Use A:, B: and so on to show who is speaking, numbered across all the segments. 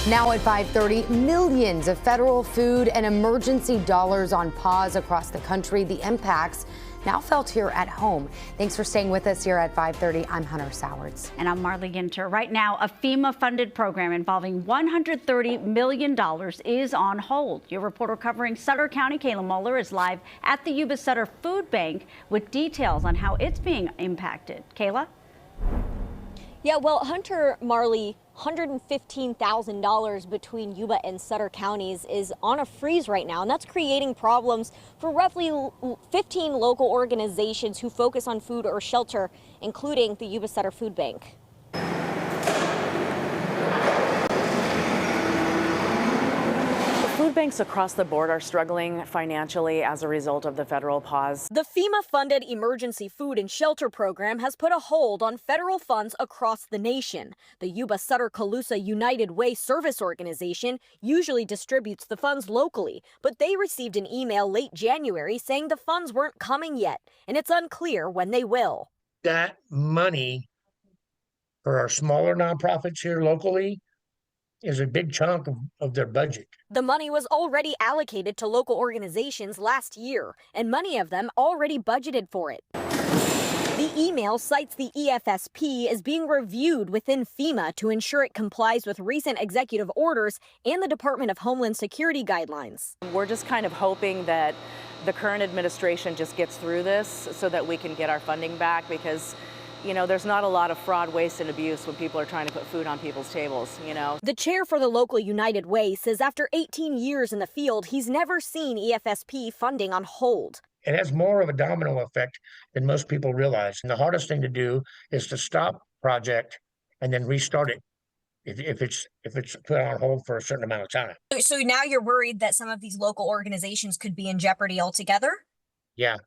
A: Now at 5:30, millions of federal food and emergency dollars on pause across the country. The impacts now felt here at home. Thanks for staying with us here at 5:30. I'm Hunter Sowards.
B: And I'm Marley Ginter. Right now, a FEMA-funded program involving $130 million is on hold. Your reporter covering Sutter County, Kayla Muller, is live at the Yuba Sutter Food Bank with details on how it's being impacted. Kayla?
C: Yeah, well, Hunter, Marley, $115,000 between Yuba and Sutter counties is on a freeze right now, and that's creating problems for roughly 15 local organizations who focus on food or shelter, including the Yuba Sutter Food Bank.
D: Food banks across the board are struggling financially as a result of the federal pause.
C: The FEMA-funded Emergency Food and Shelter Program has put a hold on federal funds across the nation. The Yuba Sutter Calusa United Way Service Organization usually distributes the funds locally, but they received an email late January saying the funds weren't coming yet, and it's unclear when they will.
E: That money for our smaller nonprofits here locally is a big chunk of their budget.
C: The money was already allocated to local organizations last year, and many of them already budgeted for it. The email cites the EFSP as being reviewed within FEMA to ensure it complies with recent executive orders and the Department of Homeland Security guidelines.
D: We're just kind of hoping that the current administration just gets through this so that we can get our funding back, because you know, there's not a lot of fraud, waste, and abuse when people are trying to put food on people's tables, you know.
C: The chair for the local United Way says after 18 years in the field, he's never seen EFSP funding on hold.
E: It has more of a domino effect than most people realize. And the hardest thing to do is to stop a project and then restart it if it's put on hold for a certain amount of time.
C: So now you're worried that some of these local organizations could be in jeopardy altogether?
E: Yeah.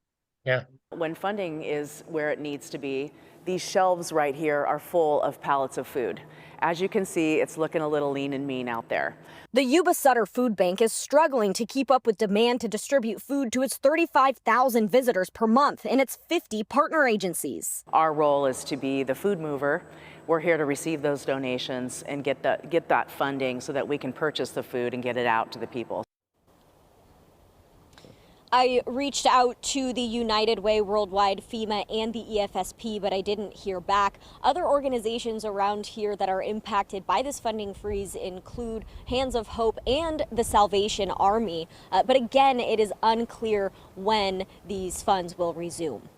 D: When funding is where it needs to be, these shelves right here are full of pallets of food. As you can see, it's looking a little lean and mean out there.
C: The Yuba Sutter Food Bank is struggling to keep up with demand to distribute food to its 35,000 visitors per month and its 50 partner agencies.
D: Our role is to be the food mover. We're here to receive those donations and get that funding so that we can purchase the food and get it out to the people.
C: I reached out to the United Way, Worldwide, FEMA, and the EFSP, but I didn't hear back. Other organizations around here that are impacted by this funding freeze include Hands of Hope and the Salvation Army. But again, it is unclear when these funds will resume.